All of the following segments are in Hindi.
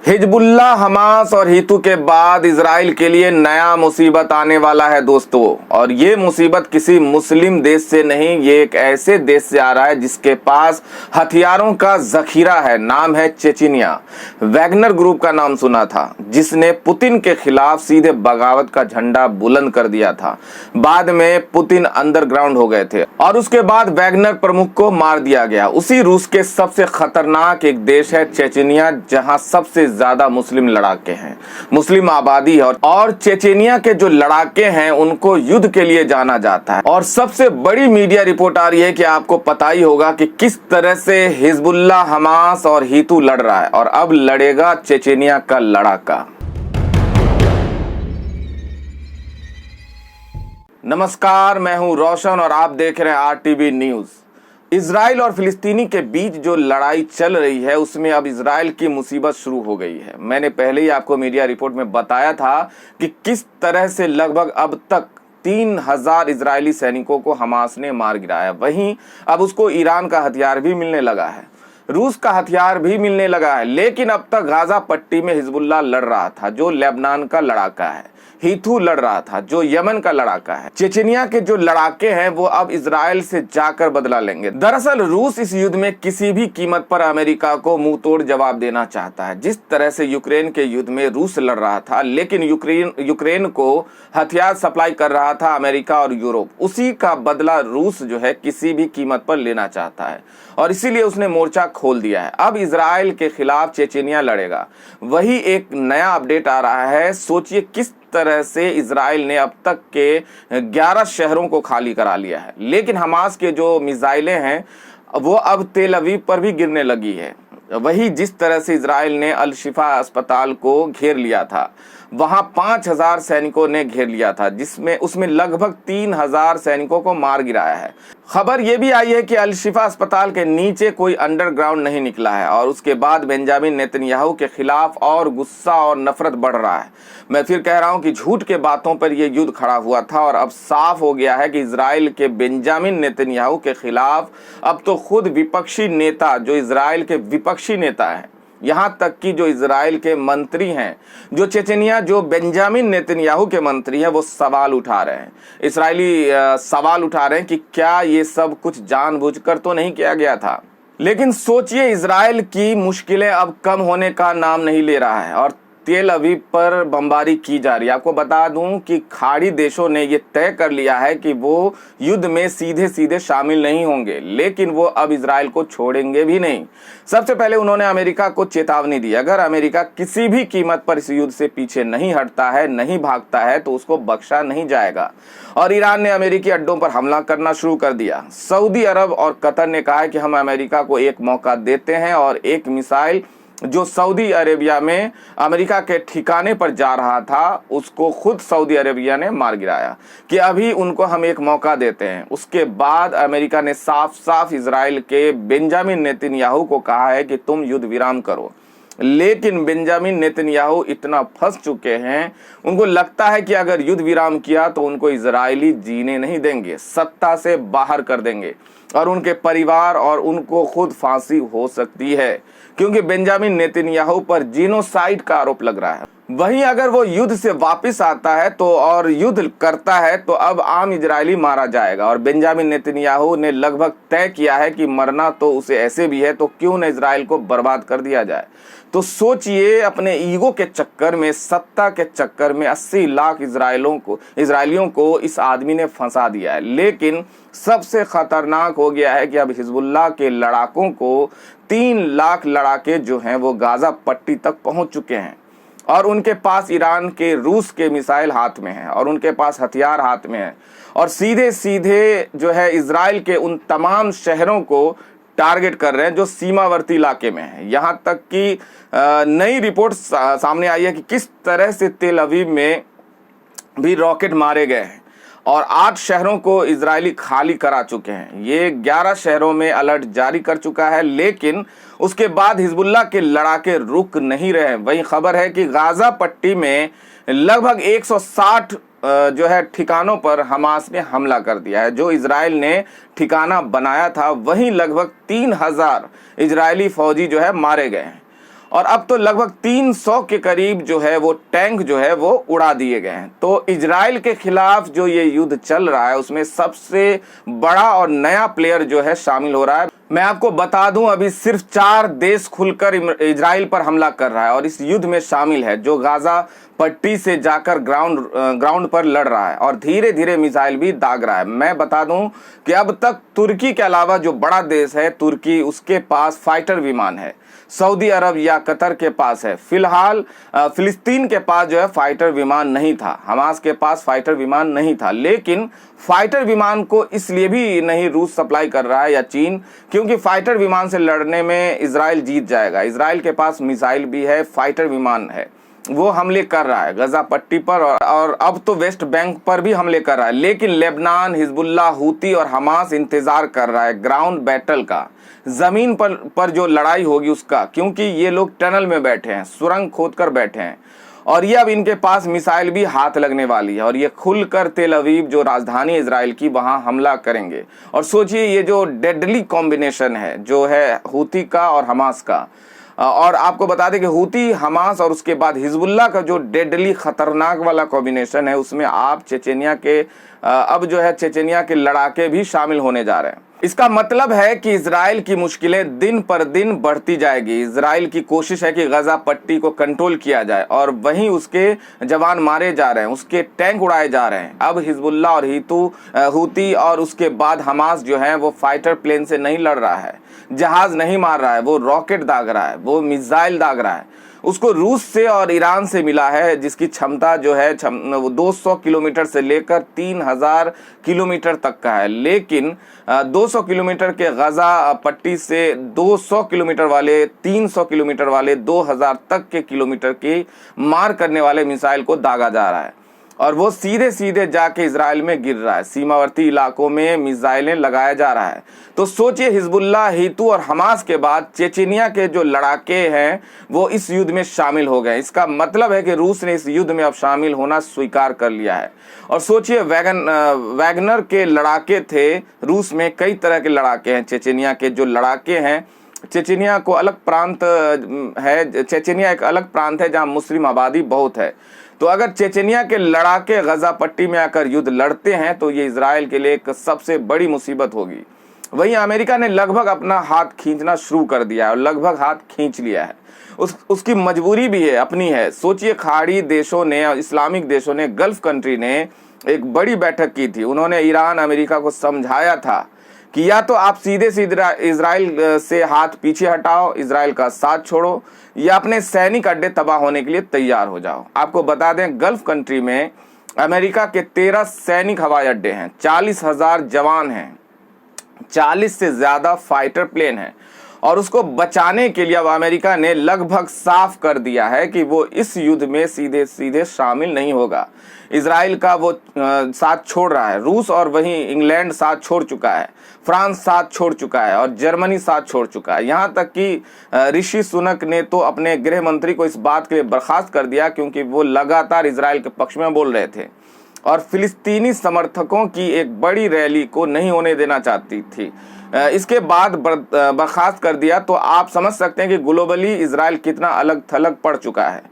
हिजबुल्लाह, हमास और हीतू के बाद इजराइल के लिए नया मुसीबत आने वाला है दोस्तों। और ये मुसीबत किसी मुस्लिम देश से नहीं, ये एक ऐसे देश से आ रहा है जिसके पास हथियारों का जखीरा है। नाम है चेचिनिया। वैगनर ग्रुप का नाम सुना था, जिसने पुतिन के खिलाफ सीधे बगावत का झंडा बुलंद कर दिया था। बाद में पुतिन अंडरग्राउंड हो गए थे और उसके बाद वैगनर प्रमुख को मार दिया गया। उसी रूस के सबसे खतरनाक एक देश है चेचिनिया, जहां सबसे ज्यादा मुस्लिम लड़ाके हैं, मुस्लिम आबादी है। और चेचेनिया के जो लड़ाके हैं उनको युद्ध के लिए जाना जाता है। और सबसे बड़ी मीडिया रिपोर्ट आ रही है कि आपको पता ही होगा कि किस तरह से हिजबुल्लाह, हमास और हीतू लड़ रहा है, और अब लड़ेगा चेचेनिया का लड़ाका। नमस्कार, मैं हूं रोशन और आप देख रहे हैं आरटीवी न्यूज। इजराइल और फिलिस्तीनी के बीच जो लड़ाई चल रही है उसमें अब इजराइल की मुसीबत शुरू हो गई है। मैंने पहले ही आपको मीडिया रिपोर्ट में बताया था कि किस तरह से लगभग अब तक 3000 इजरायली सैनिकों को हमास ने मार गिराया। वहीं अब उसको ईरान का हथियार भी मिलने लगा है, रूस का हथियार भी मिलने लगा है। लेकिन अब तक गाजा पट्टी में हिजबुल्लाह लड़ रहा था, जो लेबनान का लड़ाका है। हीथू लड़ रहा था, जो यमन का लड़ाका है। चेचेनिया के जो लड़ाके हैं वो अब इजराइल से जाकर बदला लेंगे। दरअसल रूस इस युद्ध में किसी भी कीमत पर अमेरिका को मुंह तोड़ जवाब देना चाहता है। जिस तरह से यूक्रेन के युद्ध में रूस लड़ रहा था, लेकिन यूक्रेन को हथियार सप्लाई कर रहा था अमेरिका और यूरोप, उसी का बदला रूस जो है किसी भी कीमत पर लेना चाहता है और इसीलिए उसने मोर्चा खोल दिया है। अब इजराइल के खिलाफ चेचेनिया लड़ेगा। वही एक नया अपडेट आ रहा है। सोचिए किस तरह से इजराइल ने अब तक के 11 शहरों को खाली करा लिया है, लेकिन हमास के जो मिसाइलें हैं वो अब तेल अवीव पर भी गिरने लगी है। वही जिस तरह से इजराइल ने अल शिफा अस्पताल को घेर लिया था, वहां 5000 सैनिकों ने घेर लिया था, जिसमें उसमें लगभग 3000 सैनिकों को मार गिराया है। खबर यह भी आई है कि अल शिफा अस्पताल के नीचे कोई अंडरग्राउंड नहीं निकला है। और उसके बाद बेंजामिन नेतन्याहू के खिलाफ और गुस्सा और नफरत बढ़ रहा है। मैं फिर कह रहा हूं कि झूठ के बातों पर यह युद्ध खड़ा हुआ था और अब साफ हो गया है कि इजराइल के बेंजामिन नेतन्याहू के खिलाफ अब तो खुद विपक्षी नेता, जो इजराइल के विपक्षी नेता है, यहां तक कि जो इजराइल के मंत्री हैं, जो चेचेनिया, जो बेंजामिन नेतन्याहू के मंत्री हैं, वो सवाल उठा रहे हैं। इजरायली सवाल उठा रहे हैं कि क्या ये सब कुछ जानबूझकर तो नहीं किया गया था। लेकिन सोचिए, इजराइल की मुश्किलें अब कम होने का नाम नहीं ले रहा है और तेल अवीव पर बमबारी की जा रही है। आपको बता दूं कि खाड़ी देशों ने यह तय कर लिया है कि वो युद्ध में सीधे सीधे शामिल नहीं होंगे, लेकिन वो अब इजराइल को छोड़ेंगे भी नहीं। सबसे पहले उन्होंने अमेरिका को चेतावनी दी, अगर अमेरिका किसी भी कीमत पर इस युद्ध से पीछे नहीं हटता है, नहीं भागता है, तो उसको बख्शा नहीं जाएगा। और ईरान ने अमेरिकी अड्डों पर हमला करना शुरू कर दिया। सऊदी अरब और कतर ने कहा है कि हम अमेरिका को एक मौका देते हैं, और एक मिसाइल जो सऊदी अरेबिया में अमेरिका के ठिकाने पर जा रहा था, उसको खुद सऊदी अरेबिया ने मार गिराया कि अभी उनको हम एक मौका देते हैं। उसके बाद अमेरिका ने साफ साफ इजराइल के बेंजामिन नेतन्याहू को कहा है कि तुम युद्ध विराम करो। लेकिन बेंजामिन नेतन्याहू इतना फंस चुके हैं, उनको लगता है कि अगर युद्ध विराम किया तो उनको इजरायली जीने नहीं देंगे, सत्ता से बाहर कर देंगे और उनके परिवार और उनको खुद फांसी हो सकती है, क्योंकि बेंजामिन नेतन्याहू पर जीनोसाइड का आरोप लग रहा है। वहीं अगर वो युद्ध से वापस आता है तो और युद्ध करता है तो अब आम इजरायली मारा जाएगा। और बेंजामिन नेतन्याहू ने लगभग तय किया है कि मरना तो उसे ऐसे भी है, तो क्यों न इजराइल को बर्बाद कर दिया जाए। तो सोचिए, अपने ईगो के चक्कर में, सत्ता के चक्कर में 80 लाख इजरायलियों को इस आदमी ने फंसा दिया है। लेकिन सबसे खतरनाक हो गया है कि अब हिजबुल्लाह के लड़ाकों को 3 लाख लड़ाके जो हैं वो गाजा पट्टी तक पहुंच चुके हैं और उनके पास ईरान के, रूस के मिसाइल हाथ में है और उनके पास हथियार हाथ में है और सीधे सीधे जो है इजराइल के उन तमाम शहरों को टारगेट कर रहे हैं जो सीमावर्ती इलाके में है। यहां तक कि नई रिपोर्ट सामने आई है कि किस तरह से तेल अवीव में भी रॉकेट मारे गए हैं और 8 शहरों को इजरायली खाली करा चुके हैं। ये 11 शहरों में अलर्ट जारी कर चुका है, लेकिन उसके बाद हिजबुल्लाह के लड़ाके रुक नहीं रहे। वही खबर है कि गाजा पट्टी में लगभग 160 जो है ठिकानों पर हमास ने हमला कर दिया है। जो इजराइल ने ठिकाना बनाया था, वहीं लगभग 3000 इजरायली फौजी जो है मारे गए हैं। और अब तो लगभग 300 के करीब जो है वो टैंक जो है वो उड़ा दिए गए हैं। तो इजराइल के खिलाफ जो ये युद्ध चल रहा है उसमें सबसे बड़ा और नया प्लेयर जो है शामिल हो रहा है। मैं आपको बता दूं, अभी सिर्फ 4 देश खुलकर इजराइल पर हमला कर रहा है और इस युद्ध में शामिल है, जो गाजा पट्टी से जाकर ग्राउंड पर लड़ रहा है और धीरे धीरे मिसाइल भी दाग रहा है। मैं बता दूं कि अब तक तुर्की के अलावा जो बड़ा देश है तुर्की, उसके पास फाइटर विमान है। सऊदी अरब या कतर के पास है। फिलहाल फिलिस्तीन के पास जो है फाइटर विमान नहीं था, हमास के पास फाइटर विमान नहीं था। लेकिन फाइटर विमान को इसलिए भी नहीं रूस सप्लाई कर रहा है या चीन, क्योंकि फाइटर विमान से लड़ने में इजराइल जीत जाएगा। इजराइल के पास मिसाइल भी है, फाइटर विमान है, वो हमले कर रहा है गजा पट्टी पर और अब तो वेस्ट बैंक पर भी हमले कर रहा है। लेकिन लेबनान, हिजबुल्लाह, हूती और हमास इंतजार कर रहा है ग्राउंड बैटल का, जमीन पर जो लड़ाई होगी उसका, क्योंकि ये लोग टनल में बैठे हैं, सुरंग खोदकर बैठे हैं और ये अब इनके पास मिसाइल भी हाथ लगने वाली है और ये खुलकर तेल अवीव जो राजधानी इजराइल की वहां हमला करेंगे। और सोचिए ये जो डेडली कॉम्बिनेशन है जो है हूती का और हमास का, और आपको बता दें कि हूती, हमास और उसके बाद हिजबुल्लाह का जो डेडली खतरनाक वाला कॉम्बिनेशन है उसमें आप चेचेनिया के अब जो है चेचेनिया के लड़ाके भी शामिल होने जा रहे हैं। इसका मतलब है कि इजराइल की मुश्किलें दिन पर दिन बढ़ती जाएगी। इजराइल की कोशिश है कि गजा पट्टी को कंट्रोल किया जाए और वहीं उसके जवान मारे जा रहे हैं, उसके टैंक उड़ाए जा रहे हैं। अब हिजबुल्लाह और हूती और उसके बाद हमास जो है वो फाइटर प्लेन से नहीं लड़ रहा है, जहाज नहीं मार रहा है, वो रॉकेट दाग रहा है, वो मिसाइल दाग रहा है। उसको रूस से और ईरान से मिला है, जिसकी क्षमता जो है वो 200 किलोमीटर से लेकर 3000 किलोमीटर तक का है। लेकिन 200 किलोमीटर के गजा पट्टी से 200 किलोमीटर वाले, 300 किलोमीटर वाले, 2000 तक के किलोमीटर की मार करने वाले मिसाइल को दागा जा रहा है और वो सीधे सीधे जाके इजराइल में गिर रहा है। सीमावर्ती इलाकों में मिसाइलें लगाया जा रहा है। तो सोचिए, हिजबुल्लाह, हीतू और हमास के बाद चेचेनिया के जो लड़ाके हैं वो इस युद्ध में शामिल हो गए। इसका मतलब है कि रूस ने इस युद्ध में अब शामिल होना स्वीकार कर लिया है। और सोचिए, वैगनर के लड़ाके थे, रूस में कई तरह के लड़ाके हैं। चेचेनिया के जो लड़ाके हैं, चेचेनिया को अलग प्रांत है, चेचेनिया एक अलग प्रांत है जहाँ मुस्लिम आबादी बहुत है। तो अगर चेचेनिया के लड़ाके गजा पट्टी में आकर युद्ध लड़ते हैं तो ये इजराइल के लिए एक सबसे बड़ी मुसीबत होगी। वहीं अमेरिका ने लगभग अपना हाथ खींचना शुरू कर दिया है और लगभग हाथ खींच लिया है। उसकी मजबूरी भी है, अपनी है। सोचिए, खाड़ी देशों ने और इस्लामिक देशों ने, गल्फ कंट्री ने एक बड़ी बैठक की थी। उन्होंने ईरान, अमेरिका को समझाया था कि या तो आप सीधे सीधे इजराइल से हाथ पीछे हटाओ, इजराइल का साथ छोड़ो, या अपने सैनिक अड्डे तबाह होने के लिए तैयार हो जाओ। आपको बता दें, गल्फ कंट्री में अमेरिका के 13 सैनिक हवाई अड्डे हैं, 40,000 जवान हैं, 40 से ज्यादा फाइटर प्लेन हैं और उसको बचाने के लिए अब अमेरिका ने लगभग साफ कर दिया है कि वो इस युद्ध में सीधे सीधे शामिल नहीं होगा। इजराइल का वो साथ छोड़ रहा है। रूस और वहीं इंग्लैंड साथ छोड़ चुका है, फ्रांस साथ छोड़ चुका है और जर्मनी साथ छोड़ चुका है। यहाँ तक कि ऋषि सुनक ने तो अपने गृह मंत्री को इस बात के लिए बर्खास्त कर दिया क्योंकि वो लगातार इजराइल के पक्ष में बोल रहे थे और फिलिस्तीनी समर्थकों की एक बड़ी रैली को नहीं होने देना चाहती थी। इसके बाद बर्खास्त कर दिया। तो आप समझ सकते हैं कि ग्लोबली इजराइल कितना अलग थलग पड़ चुका है।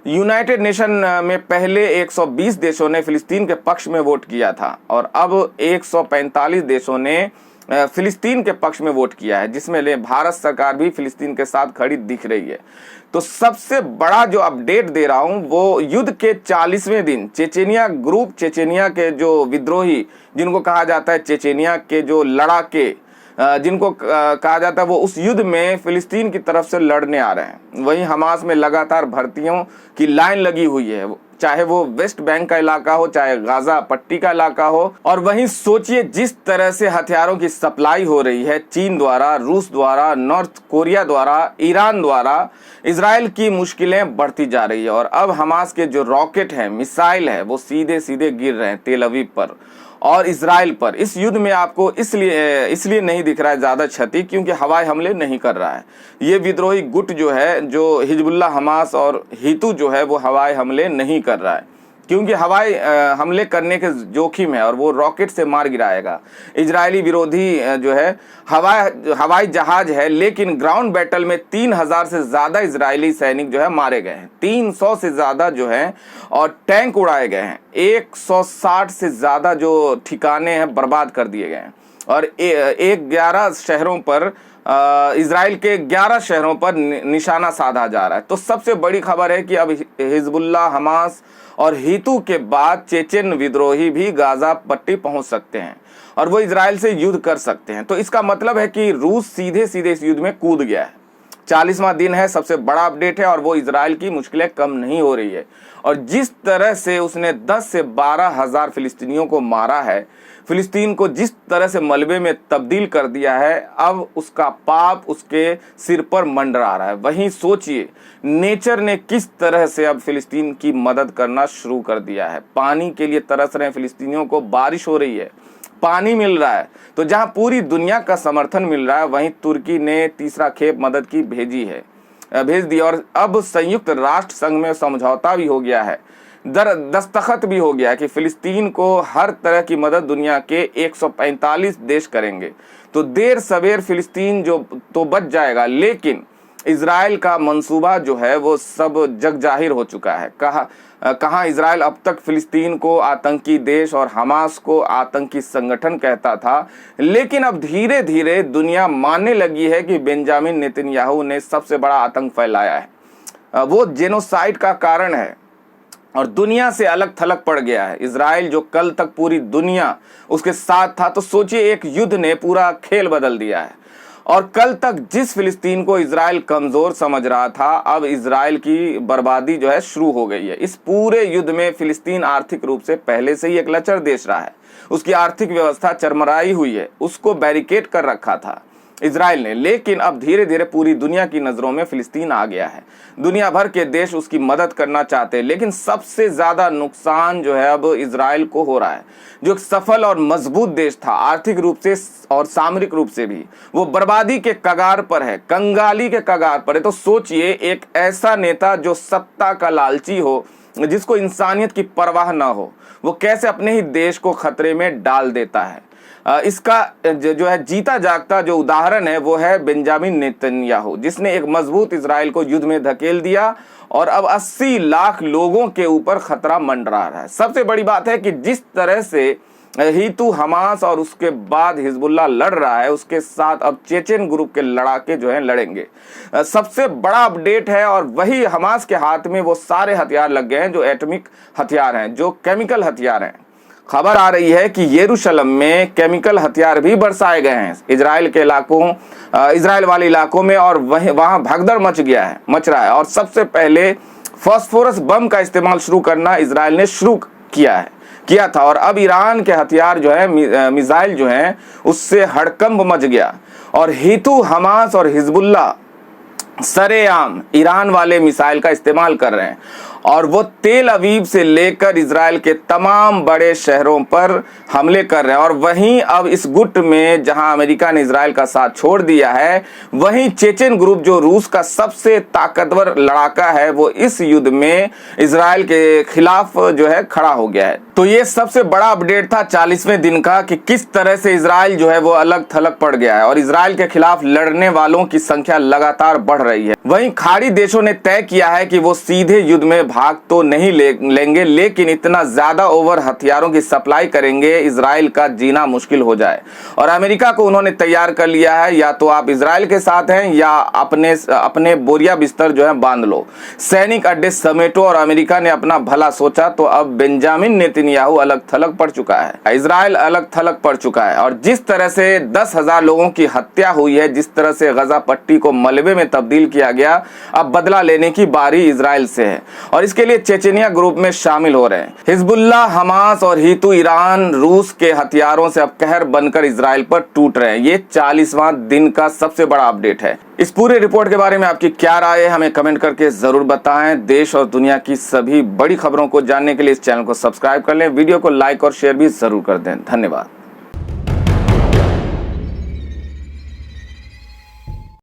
यूनाइटेड नेशन में पहले 120 देशों ने फिलिस्तीन के पक्ष में वोट किया था और अब 145 देशों ने फिलिस्तीन के पक्ष में वोट किया है, जिसमें भारत सरकार भी फिलिस्तीन के साथ खड़ी दिख रही है। तो सबसे बड़ा जो अपडेट दे रहा हूं वो युद्ध के 40वें दिन चेचेनिया ग्रुप, चेचेनिया के जो विद्रोही जिनको कहा जाता है चेचेनिया के जो लड़ाके जिनको कहा जाता है, वो उस युद्ध में फिलिस्तीन की तरफ से लड़ने आ रहे हैं। वहीं हमास में लगातार भर्तियों की लाइन लगी हुई है, चाहे वो वेस्ट बैंक का इलाका हो, चाहे गाजा पट्टी का इलाका हो। और वहीं सोचिए, जिस तरह से हथियारों की सप्लाई हो रही है चीन द्वारा, रूस द्वारा, नॉर्थ कोरिया द्वारा, ईरान द्वारा, इजराइल की मुश्किलें बढ़ती जा रही है। और अब हमास के जो रॉकेट हैं, मिसाइल है, वो सीधे सीधे गिर रहे हैं तेल अवीव पर और इजराइल पर। इस युद्ध में आपको इसलिए नहीं दिख रहा है ज्यादा क्षति, क्योंकि हवाई हमले नहीं कर रहा है। ये विद्रोही गुट जो है, जो हिजबुल्लाह, हमास और हीतू जो है, वो हवाई हमले नहीं कर रहा है। क्योंकि हवाई हमले करने के जोखिम है और वो रॉकेट से मार गिराएगा। इजरायली विरोधी जो है हवाई जहाज है, लेकिन ग्राउंड बैटल में 3000 से ज़्यादा इजरायली सैनिक जो है मारे गए हैं, 300 से ज़्यादा जो है और टैंक उड़ाए गए हैं, 160 से ज़्यादा जो ठिकाने हैं बर्बाद कर दिए गए हैं और 11 शहरों पर इजराइल के 11 शहरों पर निशाना साधा जा रहा है। तो सबसे बड़ी खबर है कि अब हिजबुल्लाह, हमास और हीतू के बाद चेचेन विद्रोही भी गाजा पट्टी पहुंच सकते हैं और वो इजराइल से युद्ध कर सकते हैं। तो इसका मतलब है कि रूस सीधे सीधे इस युद्ध में कूद गया है। 40वां दिन है, सबसे बड़ा अपडेट है और वो इजराइल की मुश्किलें कम नहीं हो रही है। और जिस तरह से उसने 10 से 12 हज़ार फिलिस्तीनियों को मारा है, फिलिस्तीन को जिस तरह से मलबे में तब्दील कर दिया है, अब उसका पाप उसके सिर पर मंडरा रहा है। वहीं सोचिए नेचर ने किस तरह से अब फिलिस्तीन की मदद करना शुरू कर दिया है। पानी के लिए तरस रहे फिलिस्तीनियों को, बारिश हो रही है, पानी मिल रहा है। तो जहां पूरी दुनिया का समर्थन मिल रहा है, वहीं तुर्की ने तीसरा खेप मदद की भेज दी और अब संयुक्त राष्ट्र संघ में समझौता भी हो गया है, दस्तखत भी हो गया है कि फिलिस्तीन को हर तरह की मदद दुनिया के 145 देश करेंगे। तो देर सवेर फिलिस्तीन जो तो बच जाएगा, लेकिन इजराइल का मंसूबा जो है वो सब जग जाहिर हो चुका है। कहाँ इजराइल अब तक फिलिस्तीन को आतंकी देश और हमास को आतंकी संगठन कहता था, लेकिन अब धीरे धीरे दुनिया मानने लगी है कि बेंजामिन नेतन्याहू ने सबसे बड़ा आतंक फैलाया है, वो जेनोसाइड का कारण है और दुनिया से अलग थलग पड़ गया है। इजराइल जो कल तक पूरी दुनिया उसके साथ था, तो सोचिए एक युद्ध ने पूरा खेल बदल दिया है। और कल तक जिस फिलिस्तीन को इजराइल कमज़ोर समझ रहा था, अब इजराइल की बर्बादी जो है शुरू हो गई है। इस पूरे युद्ध में फिलिस्तीन आर्थिक रूप से पहले से ही एक लचर देश रहा है, उसकी आर्थिक व्यवस्था चरमराई हुई है, उसको बैरिकेड कर रखा था इजराइल ने। लेकिन अब धीरे धीरे पूरी दुनिया की नज़रों में फिलिस्तीन आ गया है, दुनिया भर के देश उसकी मदद करना चाहते हैं। लेकिन सबसे ज़्यादा नुकसान जो है अब इजराइल को हो रहा है, जो एक सफल और मजबूत देश था आर्थिक रूप से और सामरिक रूप से भी, वो बर्बादी के कगार पर है, कंगाली के कगार पर है। तो सोचिए एक ऐसा नेता जो सत्ता का लालची हो, जिसको इंसानियत की परवाह ना हो, वो कैसे अपने ही देश को खतरे में डाल देता है। इसका जो है जीता जागता जो उदाहरण है वो है बेंजामिन नेतन्याहू, जिसने एक मजबूत इजराइल को युद्ध में धकेल दिया और अब 80 लाख लोगों के ऊपर खतरा मंडरा रहा है। सबसे बड़ी बात है कि जिस तरह से हीतू, हमास और उसके बाद हिजबुल्लाह लड़ रहा है, उसके साथ अब चेचेन ग्रुप के लड़ाके जो हैं लड़ेंगे। सबसे बड़ा अपडेट है और वही हमास के हाथ में वो सारे हथियार लग गए हैं जो एटॉमिक हथियार हैं, जो केमिकल हथियार हैं। खबर आ रही है कि यरूशलेम में केमिकल हथियार भी बरसाए गए हैं इजराइल के इलाकों, इजराइल वाले इलाकों में, और वहाँ भगदड़ मच रहा है। और सबसे पहले फास्फोरस बम का इस्तेमाल शुरू करना इजराइल ने शुरू किया था और अब ईरान के हथियार जो है, मिसाइल जो हैं, उससे हड़कंप मच गया और हीतू, हमास और हिजबुल्लाह सरेआम ईरान वाले मिसाइल का इस्तेमाल कर रहे हैं और वो तेल अवीव से लेकर इजराइल के तमाम बड़े शहरों पर हमले कर रहे हैं। और वहीं अब इस गुट में जहां अमेरिका ने इजराइल का साथ छोड़ दिया है, वहीं चेचेन ग्रुप जो रूस का सबसे ताकतवर लड़ाका है, वो इस युद्ध में इजराइल के खिलाफ जो है खड़ा हो गया है। तो ये सबसे बड़ा अपडेट था 40वें दिन का कि किस तरह से इजराइल जो है वो अलग थलग पड़ गया है और इजराइल के खिलाफ लड़ने वालों की संख्या लगातार बढ़ रही है। वहीं खाड़ी देशों ने तय किया है कि वो सीधे युद्ध में भाग तो नहीं लेंगे, लेकिन इतना ज्यादा ओवर हथियारों की सप्लाई करेंगे इजराइल का जीना मुश्किल हो जाए। और अमेरिका को उन्होंने तैयार कर लिया है, या तो आप इजराइल के साथ हैं या अपने बोरिया बिस्तर जो है बांध लो, सैनिक अड्डे समेटो। और अमेरिका ने अपना भला सोचा तो अब बेंजामिन नेतन्याहू अलग थलग पड़ चुका है, इजराइल अलग थलग पड़ चुका है। और जिस तरह से 10,000 लोगों की हत्या हुई है, जिस तरह से गजा पट्टी को मलबे में तब्दील किया गया, अब बदला लेने की बारी इजराइल से है और इसके लिए चेचेनिया ग्रुप में शामिल हो रहे हैं हिजबुल्लाह, हमास और हीतू। ईरान रूस के हथियारों से अब कहर बनकर इजराइल पर टूट रहे हैं। ये 40वां दिन का सबसे बड़ा अपडेट है। इस पूरे रिपोर्ट के बारे में आपकी क्या राय है, हमें कमेंट करके जरूर बताएं। देश और दुनिया की सभी बड़ी खबरों को जानने के लिए इस चैनल को सब्सक्राइब कर लें, वीडियो को लाइक और शेयर भी जरूर कर दें। धन्यवाद।